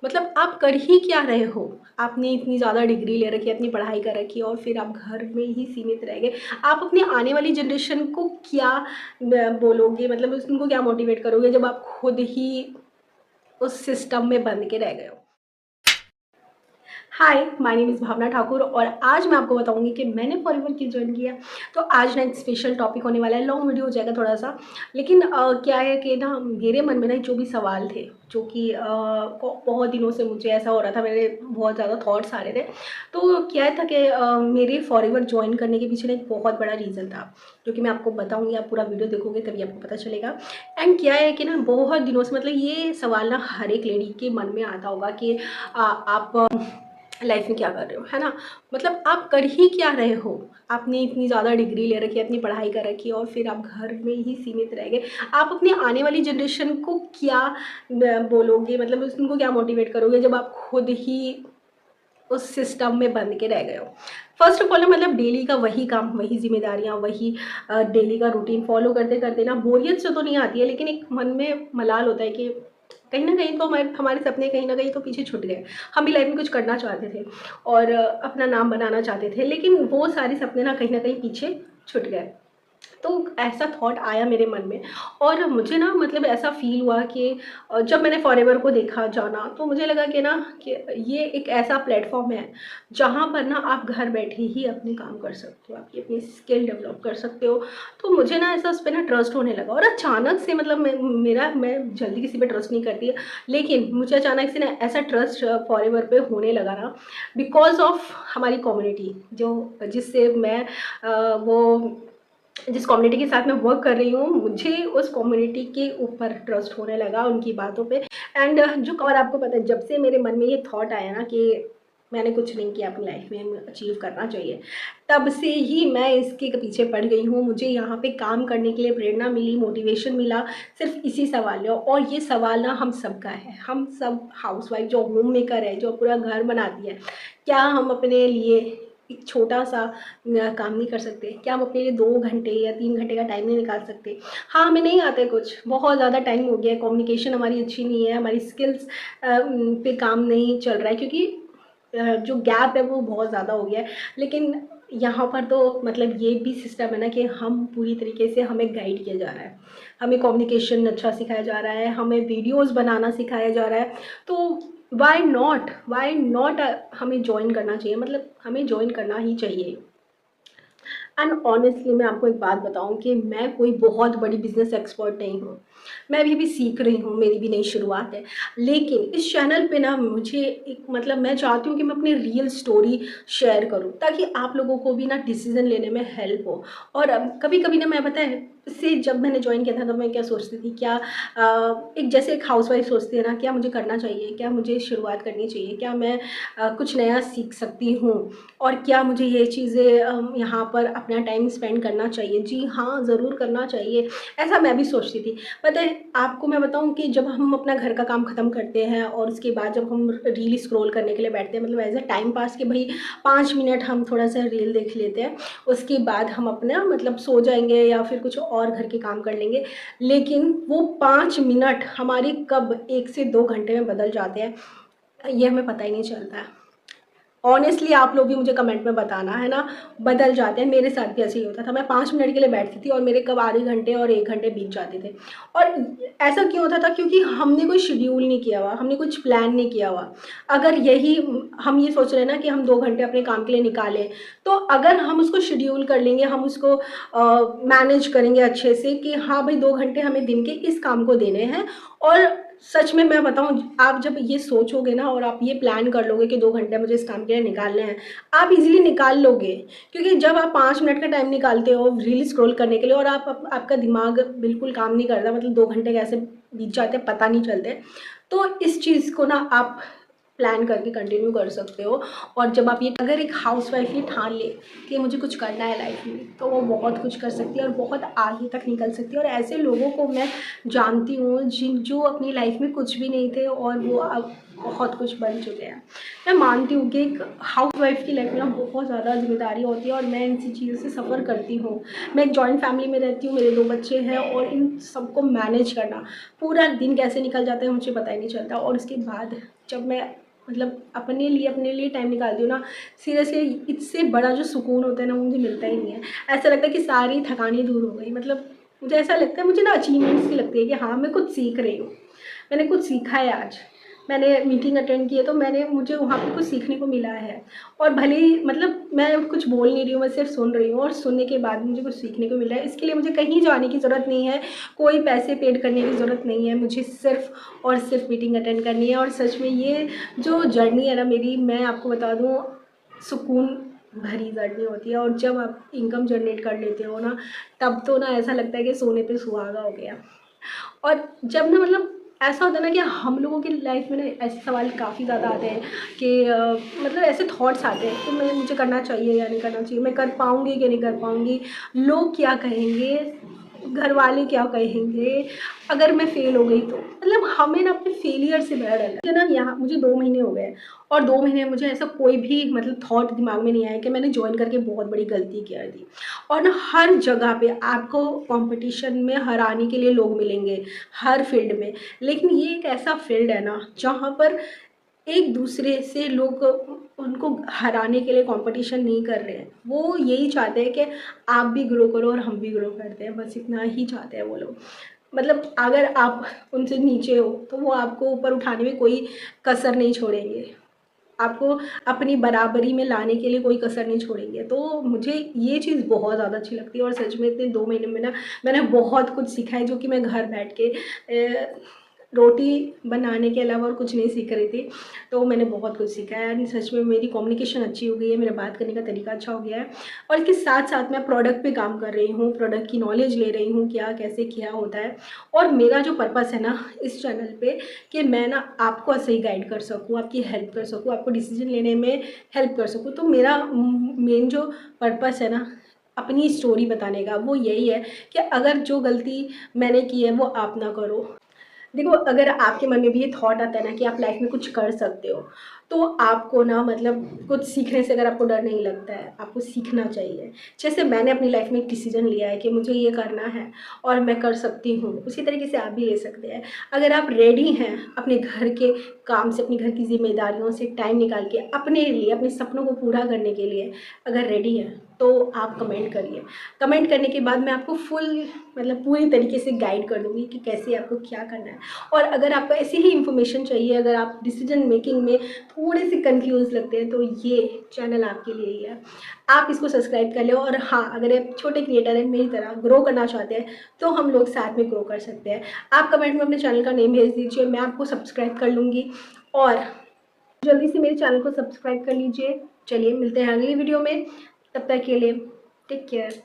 मतलब आप कर ही क्या रहे हो? आपने इतनी ज़्यादा डिग्री ले रखी है, इतनी पढ़ाई कर रखी है और फिर आप घर में ही सीमित रह गए। आप अपनी आने वाली जनरेशन को क्या बोलोगे? मतलब उनको क्या मोटिवेट करोगे जब आप खुद ही उस सिस्टम में बंद के रह गए हो? हाय, माय नेम इज़ भावना ठाकुर और आज मैं आपको बताऊंगी कि मैंने फॉरएवर क्यों ज्वाइन किया। तो आज ना एक स्पेशल टॉपिक होने वाला है, लॉन्ग वीडियो हो जाएगा थोड़ा सा। लेकिन क्या है कि ना मेरे मन में ना जो भी सवाल थे, जो कि बहुत दिनों से मुझे ऐसा हो रहा था, मेरे बहुत ज़्यादा थॉट्स आ रहे थे। तो क्या था कि मेरे फॉरएवर ज्वाइन करने के पीछे ना एक बहुत बड़ा रीज़न था, जो कि मैं आपको बताऊँगी। आप पूरा वीडियो देखोगे तभी आपको पता चलेगा। एंड क्या है कि ना बहुत दिनों से, मतलब ये सवाल ना हर एक लेडी के मन में आता होगा कि आप लाइफ में क्या कर रहे हो, है ना? मतलब आप कर ही क्या रहे हो? आपने इतनी ज़्यादा डिग्री ले रखी है, इतनी पढ़ाई कर रखी है और फिर आप घर में ही सीमित रह गए। आप अपनी आने वाली जनरेशन को क्या बोलोगे? मतलब उनको क्या मोटिवेट करोगे जब आप खुद ही उस सिस्टम में बंद के रह गए हो? फर्स्ट ऑफ ऑल मतलब डेली का वही काम, वही जिम्मेदारियाँ, वही डेली का रूटीन फॉलो करते करते ना बोरियत से तो नहीं आती है, लेकिन एक मन में मलाल होता है कि कहीं ना कहीं तो हमारे हमारे सपने कहीं ना कहीं तो पीछे छूट गए। हम भी लाइफ में कुछ करना चाहते थे और अपना नाम बनाना चाहते थे, लेकिन वो सारे सपने ना कहीं पीछे छूट गए। तो ऐसा थॉट आया मेरे मन में और मुझे ना मतलब ऐसा फील हुआ कि जब मैंने फॉरएवर को देखा जाना, तो मुझे लगा कि ना कि ये एक ऐसा प्लेटफॉर्म है जहाँ पर ना आप घर बैठे ही अपने काम कर सकते हो, आपकी अपनी स्किल डेवलप कर सकते हो। तो मुझे ना ऐसा उस पर ना ट्रस्ट होने लगा और अचानक से, मतलब मैं जल्दी किसी पे ट्रस्ट नहीं करती है, लेकिन मुझे अचानक से ना ऐसा ट्रस्ट फॉरएवर पे होने लगा ना, बिकॉज ऑफ हमारी कम्युनिटी, जो जिससे मैं वो जिस कम्युनिटी के साथ मैं वर्क कर रही हूँ, मुझे उस कम्युनिटी के ऊपर ट्रस्ट होने लगा, उनकी बातों पे। एंड जो और आपको पता है, जब से मेरे मन में ये थॉट आया ना कि मैंने कुछ नहीं किया अपनी लाइफ में, अचीव करना चाहिए, तब से ही मैं इसके पीछे पड़ गई हूँ। मुझे यहाँ पे काम करने के लिए प्रेरणा मिली, मोटिवेशन मिला, सिर्फ इसी सवाल में। और ये सवाल ना हम सबका है, हम सब हाउसवाइफ जो होम मेकर है, जो पूरा घर बनाती है, क्या हम अपने लिए एक छोटा सा काम नहीं कर सकते? क्या हम अपने लिए 2 घंटे या 3 घंटे का टाइम नहीं निकाल सकते? हाँ, हमें नहीं आता है कुछ, बहुत ज़्यादा टाइम हो गया है, कम्युनिकेशन हमारी अच्छी नहीं है, हमारी स्किल्स पे काम नहीं चल रहा है, क्योंकि जो गैप है वो बहुत ज़्यादा हो गया है। लेकिन यहाँ पर तो मतलब ये भी सिस्टम है ना कि हम पूरी तरीके से, हमें गाइड किया जा रहा है, हमें कम्युनिकेशन अच्छा सिखाया जा रहा है, हमें वीडियोस बनाना सिखाया जा रहा है। तो वाई नॉट हमें ज्वाइन करना चाहिए, मतलब हमें ज्वाइन करना ही चाहिए। एंड ऑनेस्टली मैं आपको एक बात बताऊं कि मैं कोई बहुत बड़ी बिजनेस एक्सपर्ट नहीं हूँ, मैं अभी सीख रही हूँ, मेरी भी नई शुरुआत है। लेकिन इस चैनल पे ना मुझे एक, मतलब मैं चाहती हूँ कि मैं अपनी रियल स्टोरी शेयर करूँ, ताकि आप लोगों को भी ना डिसीजन लेने में हेल्प हो। और कभी कभी ना मैं, पता है, इससे जब मैंने ज्वाइन किया था तो मैं क्या सोचती थी, क्या एक जैसे एक हाउसवाइफ सोचती है ना, क्या मुझे करना चाहिए, क्या मुझे शुरुआत करनी चाहिए, क्या मैं कुछ नया सीख सकती हूँ, और क्या मुझे ये चीज़ें यहाँ पर अपना टाइम स्पेंड करना चाहिए? जी हाँ, ज़रूर करना चाहिए। ऐसा मैं भी सोचती थी। पता है आपको मैं बताऊँ कि जब हम अपना घर का काम ख़त्म करते हैं और उसके बाद जब हम रील स्क्रॉल करने के लिए बैठते हैं, मतलब एज अ टाइम पास, कि भाई 5 मिनट हम थोड़ा सा रील देख लेते हैं, उसके बाद हम अपना मतलब सो जाएंगे या फिर कुछ और घर के काम कर लेंगे। लेकिन वो 5 मिनट हमारी कब 1 से 2 घंटे में बदल जाते हैं, ये हमें पता ही नहीं चलता है। ऑनेस्टली आप लोग भी मुझे कमेंट में बताना, है ना? बदल जाते हैं, मेरे साथ भी ऐसे ही होता था। मैं 5 मिनट के लिए बैठती थी और मेरे कब आधे घंटे और 1 घंटे बीत जाते थे। और ऐसा क्यों होता था? क्योंकि हमने कोई शेड्यूल नहीं किया हुआ, हमने कुछ प्लान नहीं किया हुआ। अगर यही हम ये सोच रहे हैं ना कि हम 2 घंटे अपने काम के लिए निकालें, तो अगर हम उसको शेड्यूल कर लेंगे, हम उसको मैनेज करेंगे अच्छे से कि हाँ भाई 2 घंटे हमें दिन के इस काम को देने हैं। और सच में मैं बताऊं, आप जब ये सोचोगे ना और आप ये प्लान कर लोगे कि 2 घंटे मुझे इस काम के लिए निकालने हैं, आप इजीली निकाल लोगे। क्योंकि जब आप 5 मिनट का टाइम निकालते हो रील स्क्रॉल करने के लिए और आपका दिमाग बिल्कुल काम नहीं करता, मतलब 2 घंटे कैसे बीत जाते हैं पता नहीं चलते। तो इस चीज़ को ना आप प्लान करके कंटिन्यू कर सकते हो। और जब आप ये, अगर एक हाउसवाइफ ये ठान ले कि मुझे कुछ करना है लाइफ में, तो वो बहुत कुछ कर सकती है और बहुत आगे तक निकल सकती है। और ऐसे लोगों को मैं जानती हूँ जो अपनी लाइफ में कुछ भी नहीं थे और वो अब बहुत कुछ बन चुके हैं। मैं मानती हूँ कि एक हाउसवाइफ की लाइफ में ना बहुत ज़्यादा जिम्मेदारी होती है और मैं इन सी चीज़ों से सफ़र करती हूँ। मैं एक जॉइंट फैमिली में रहती हूँ, मेरे 2 बच्चे हैं और इन सबको मैनेज करना, पूरा दिन कैसे निकल जाता है मुझे पता ही नहीं चलता। और उसके बाद जब मैं मतलब अपने लिए टाइम निकालती हूँ ना, सीरियसली इससे बड़ा जो सुकून होता है ना, वो मुझे मिलता ही नहीं है। ऐसा लगता है कि सारी थकानें दूर हो गई। मतलब मुझे ऐसा लगता है, मुझे ना अचीवमेंट्स की लगती है कि हाँ, मैं कुछ सीख रही हूँ, मैंने कुछ सीखा है। आज मैंने मीटिंग अटेंड की है तो मुझे वहाँ पे कुछ सीखने को मिला है। और भले ही मतलब मैं कुछ बोल नहीं रही हूँ, मैं सिर्फ सुन रही हूँ, और सुनने के बाद मुझे कुछ सीखने को मिला है। इसके लिए मुझे कहीं जाने की ज़रूरत नहीं है, कोई पैसे पेड करने की ज़रूरत नहीं है, मुझे सिर्फ और सिर्फ मीटिंग अटेंड करनी है। और सच में ये जो जर्नी है ना मेरी, मैं आपको बता दूँ, सुकून भरी जर्नी होती है। और जब आप इनकम जनरेट कर लेते हो ना, तब तो ना ऐसा लगता है कि सोने पे सुहागा हो गया। और जब ना मतलब ऐसा होता है ना कि हम लोगों की लाइफ में ना ऐसे सवाल काफ़ी ज़्यादा आते हैं कि मतलब ऐसे थॉट्स आते हैं कि मुझे करना चाहिए या नहीं करना चाहिए, मैं कर पाऊँगी कि नहीं कर पाऊँगी, लोग क्या कहेंगे, घर वाले क्या कहेंगे, अगर मैं फ़ेल हो गई तो। मतलब हमें ना अपने फेलियर से बड़ा डर लगता है ना। यहाँ मुझे 2 महीने हो गए, और 2 महीने में मुझे ऐसा कोई भी मतलब थॉट दिमाग में नहीं आया कि मैंने जॉइन करके बहुत बड़ी गलती कर दी। और ना हर जगह पे आपको कंपटीशन में हराने के लिए लोग मिलेंगे, हर फील्ड में। लेकिन ये एक ऐसा फील्ड है ना, जहाँ पर एक दूसरे से लोग उनको हराने के लिए कंपटीशन नहीं कर रहे हैं। वो यही चाहते हैं कि आप भी ग्रो करो और हम भी ग्रो करते हैं, बस इतना ही चाहते हैं वो लोग। मतलब अगर आप उनसे नीचे हो तो वो आपको ऊपर उठाने में कोई कसर नहीं छोड़ेंगे, आपको अपनी बराबरी में लाने के लिए कोई कसर नहीं छोड़ेंगे। तो मुझे ये चीज़ बहुत ज़्यादा अच्छी लगती है। और सच में इतने 2 महीने में ना मैंने बहुत कुछ सीखा है, जो कि मैं घर बैठ के रोटी बनाने के अलावा और कुछ नहीं सीख रही थी। तो मैंने बहुत कुछ सीखा है, यानी सच में मेरी कम्युनिकेशन अच्छी हो गई है, मेरा बात करने का तरीका अच्छा हो गया है। और इसके साथ साथ मैं प्रोडक्ट पे काम कर रही हूँ, प्रोडक्ट की नॉलेज ले रही हूँ, क्या कैसे क्या होता है। और मेरा जो पर्पस है ना इस चैनल पे, कि मैं ना आपको सही गाइड कर सकूँ, आपकी हेल्प कर सकूँ, आपको डिसीजन लेने में हेल्प कर सकूँ। तो मेरा मेन जो पर्पस है ना अपनी स्टोरी बताने का, वो यही है कि अगर जो गलती मैंने की है वो आप ना करो। देखो, अगर आपके मन में भी ये थॉट आता है ना कि आप लाइफ में कुछ कर सकते हो, तो आपको ना मतलब कुछ सीखने से अगर आपको डर नहीं लगता है, आपको सीखना चाहिए। जैसे मैंने अपनी लाइफ में एक डिसीजन लिया है कि मुझे ये करना है और मैं कर सकती हूँ, उसी तरीके से आप भी ले सकते हैं। अगर आप रेडी हैं अपने घर के काम से, अपनी घर की जिम्मेदारियों से टाइम निकाल के अपने लिए, अपने सपनों को पूरा करने के लिए अगर रेडी हैं, तो आप कमेंट करिए। कमेंट करने के बाद मैं आपको फुल मतलब पूरी तरीके से गाइड कर दूँगी कि कैसे आपको क्या करना है। और अगर आपको ऐसी ही इन्फॉर्मेशन चाहिए, अगर आप डिसीजन मेकिंग में थोड़े से कंफ्यूज लगते हैं, तो ये चैनल आपके लिए ही है। आप इसको सब्सक्राइब कर लें। और हाँ, अगर आप छोटे क्रिएटर हैं मेरी तरह ग्रो करना चाहते हैं, तो हम लोग साथ में ग्रो कर सकते हैं। आप कमेंट में अपने चैनल का नेम भेज दीजिए, मैं आपको सब्सक्राइब कर लूँगी। और जल्दी से मेरे चैनल को सब्सक्राइब कर लीजिए। चलिए मिलते हैं अगली वीडियो में, तब तक के लिए टेक केयर।